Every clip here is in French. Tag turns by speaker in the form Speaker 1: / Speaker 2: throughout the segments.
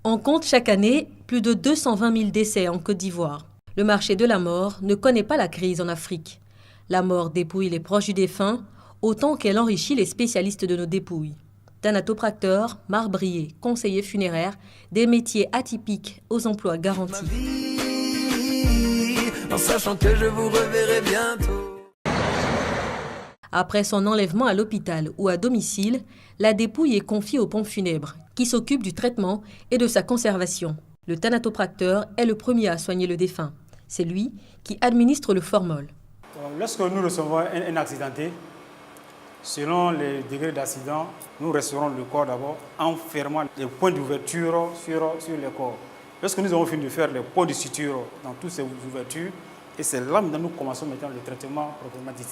Speaker 1: On compte chaque année plus de 220 000 décès en Côte d'Ivoire. Le marché de la mort ne connaît pas la crise en Afrique. La mort dépouille les proches du défunt autant qu'elle enrichit les spécialistes de nos dépouilles. Thanatopracteur, marbrier, conseiller funéraire, des métiers atypiques aux emplois garantis.
Speaker 2: En sachant que je vous reverrai bientôt.
Speaker 1: Après son enlèvement à l'hôpital ou à domicile, la dépouille est confiée aux pompes funèbres, qui s'occupent du traitement et de sa conservation. Le thanatopracteur est le premier à soigner le défunt. C'est lui qui administre le formol.
Speaker 3: Lorsque nous recevons un accidenté, selon les degrés d'accident, nous restaurons le corps d'abord en fermant les points d'ouverture sur le corps. Lorsque nous avons fini de faire les points de suture dans toutes ces ouvertures, et c'est là que nous commençons maintenant le traitement proprement dit.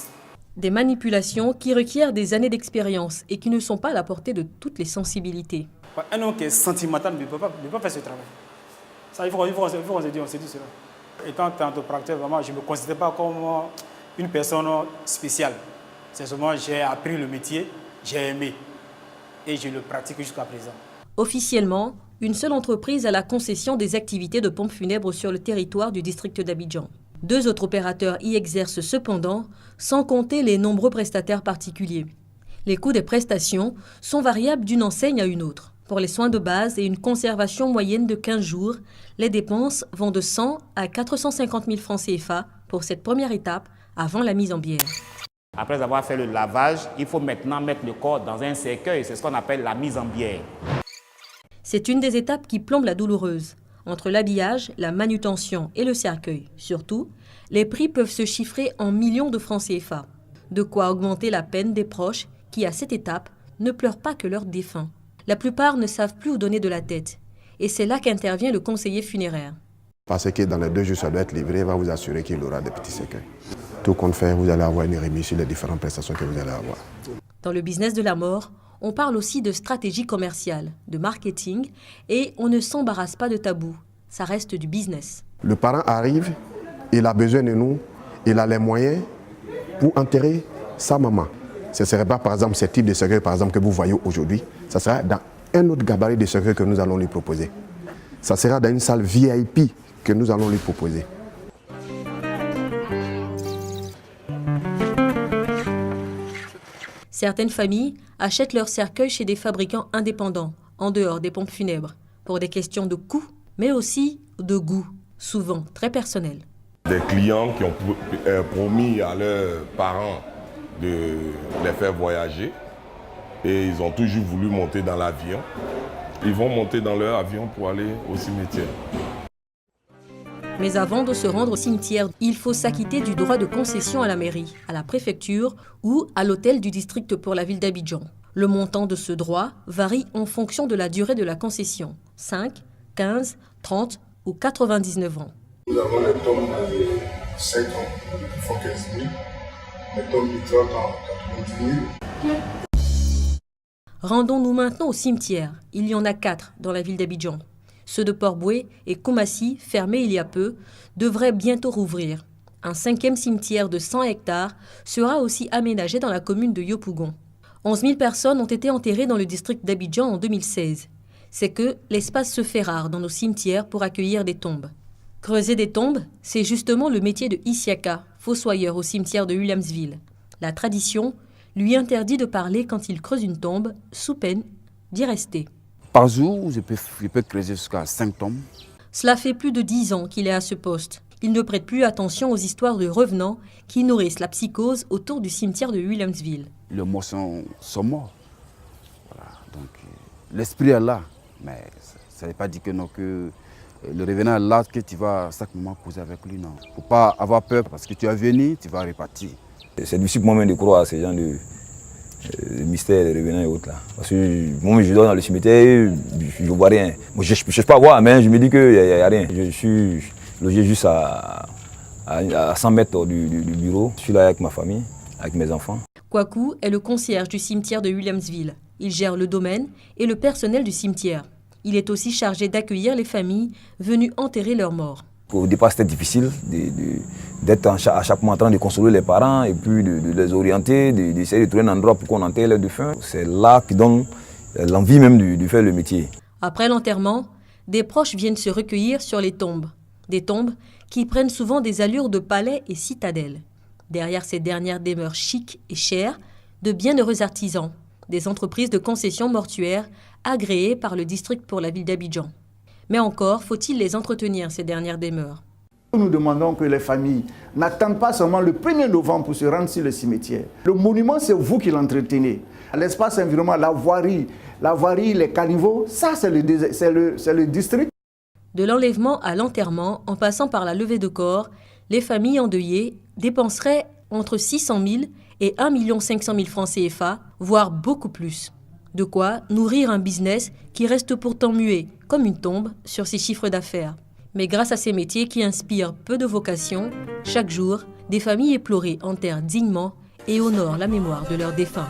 Speaker 1: Des manipulations qui requièrent des années d'expérience et qui ne sont pas à la portée de toutes les sensibilités.
Speaker 3: Un homme qui est sentimental ne peut pas faire ce travail. Ça, il faut qu'on se dise cela. Étant thanatopracteur, vraiment, je ne me considère pas comme une personne spéciale. C'est seulement j'ai appris le métier, j'ai aimé et je le pratique jusqu'à présent.
Speaker 1: Officiellement, une seule entreprise a la concession des activités de pompes funèbres sur le territoire du district d'Abidjan. 2 autres opérateurs y exercent cependant, sans compter les nombreux prestataires particuliers. Les coûts des prestations sont variables d'une enseigne à une autre. Pour les soins de base et une conservation moyenne de 15 jours, les dépenses vont de 100 à 450 000 francs CFA pour cette première étape avant la mise en bière.
Speaker 4: Après avoir fait le lavage, il faut maintenant mettre le corps dans un cercueil. C'est ce qu'on appelle la mise en bière.
Speaker 1: C'est une des étapes qui plombe la douloureuse. Entre l'habillage, la manutention et le cercueil, surtout, les prix peuvent se chiffrer en millions de francs CFA. De quoi augmenter la peine des proches qui, à cette étape, ne pleurent pas que leur défunt. La plupart ne savent plus où donner de la tête. Et c'est là qu'intervient le conseiller funéraire.
Speaker 5: Parce que dans les 2 jours, ça doit être livré, il va vous assurer qu'il aura des petits cercueils. Tout compte fait, vous allez avoir une remise sur les différentes prestations que vous allez avoir.
Speaker 1: Dans le business de la mort, on parle aussi de stratégie commerciale, de marketing, et on ne s'embarrasse pas de tabou. Ça reste du business.
Speaker 5: Le parent arrive, il a besoin de nous, il a les moyens pour enterrer sa maman. Ce ne serait pas, par exemple, ce type de cercueil que vous voyez aujourd'hui. Ça sera dans un autre gabarit de cercueil que nous allons lui proposer. Ça sera dans une salle VIP que nous allons lui proposer.
Speaker 1: Certaines familles achètent leur cercueil chez des fabricants indépendants, en dehors des pompes funèbres, pour des questions de coût, mais aussi de goût, souvent très personnel.
Speaker 6: Des clients qui ont promis à leurs parents de les faire voyager et ils ont toujours voulu monter dans l'avion. Ils vont monter dans leur avion pour aller au cimetière.
Speaker 1: Mais avant de se rendre au cimetière, il faut s'acquitter du droit de concession à la mairie, à la préfecture ou à l'hôtel du district pour la ville d'Abidjan. Le montant de ce droit varie en fonction de la durée de la concession, 5, 15, 30 ou 99 ans.
Speaker 7: Nous avons les tombes de 5 ans qui font 15 000, les tombes de 30 ans 90 000.
Speaker 1: Rendons-nous maintenant au cimetière. Il y en a 4 dans la ville d'Abidjan. Ceux de Port-Boué et Koumassi, fermés il y a peu, devraient bientôt rouvrir. Un 5e cimetière de 100 hectares sera aussi aménagé dans la commune de Yopougon. 11 000 personnes ont été enterrées dans le district d'Abidjan en 2016. C'est que l'espace se fait rare dans nos cimetières pour accueillir des tombes. Creuser des tombes, c'est justement le métier de Isiaka, fossoyeur au cimetière de Williamsville. La tradition lui interdit de parler quand il creuse une tombe, sous peine d'y rester.
Speaker 8: Par jour, je peux creuser jusqu'à 5 tombes.
Speaker 1: Cela fait plus de 10 ans qu'il est à ce poste. Il ne prête plus attention aux histoires de revenants qui nourrissent la psychose autour du cimetière de Williamsville.
Speaker 8: Les morts sont morts. Voilà. Donc, l'esprit est là, mais ça ne veut pas dire que, non, que le revenant est là, que tu vas chaque moment causer avec lui. Non. Il ne faut pas avoir peur parce que tu es venu, tu vas repartir.
Speaker 9: C'est difficile pour moi de croire à ces gens de mystère, les revenants et autres là. Parce que moi je dors dans le cimetière, je ne vois rien. Moi, je ne cherche pas à voir, mais je me dis qu'il n'y a rien. Je suis logé juste à 100 mètres du bureau. Je suis là avec ma famille, avec mes enfants.
Speaker 1: Kwaku est le concierge du cimetière de Williamsville. Il gère le domaine et le personnel du cimetière. Il est aussi chargé d'accueillir les familles venues enterrer leurs morts.
Speaker 9: Au départ, c'était difficile d'être à chaque moment en train de consoler les parents et puis de les orienter, d'essayer de trouver un endroit pour qu'on enterre les défunts. C'est là qui donne l'envie même de faire le métier.
Speaker 1: Après l'enterrement, des proches viennent se recueillir sur les tombes. Des tombes qui prennent souvent des allures de palais et citadelles. Derrière ces dernières demeures chics et chères, de bienheureux artisans, des entreprises de concession mortuaire agréées par le district pour la ville d'Abidjan. Mais encore faut-il les entretenir, ces dernières demeures.
Speaker 10: Nous demandons que les familles n'attendent pas seulement le 1er novembre pour se rendre sur le cimetière. Le monument, c'est vous qui l'entretenez. L'espace environnement, la voirie, les caniveaux, ça c'est le district.
Speaker 1: De l'enlèvement à l'enterrement, en passant par la levée de corps, les familles endeuillées dépenseraient entre 600 000 et 1 500 000 francs CFA, voire beaucoup plus. De quoi nourrir un business qui reste pourtant muet, comme une tombe, sur ses chiffres d'affaires. Mais grâce à ces métiers qui inspirent peu de vocations, chaque jour, des familles éplorées enterrent dignement et honorent la mémoire de leurs défunts.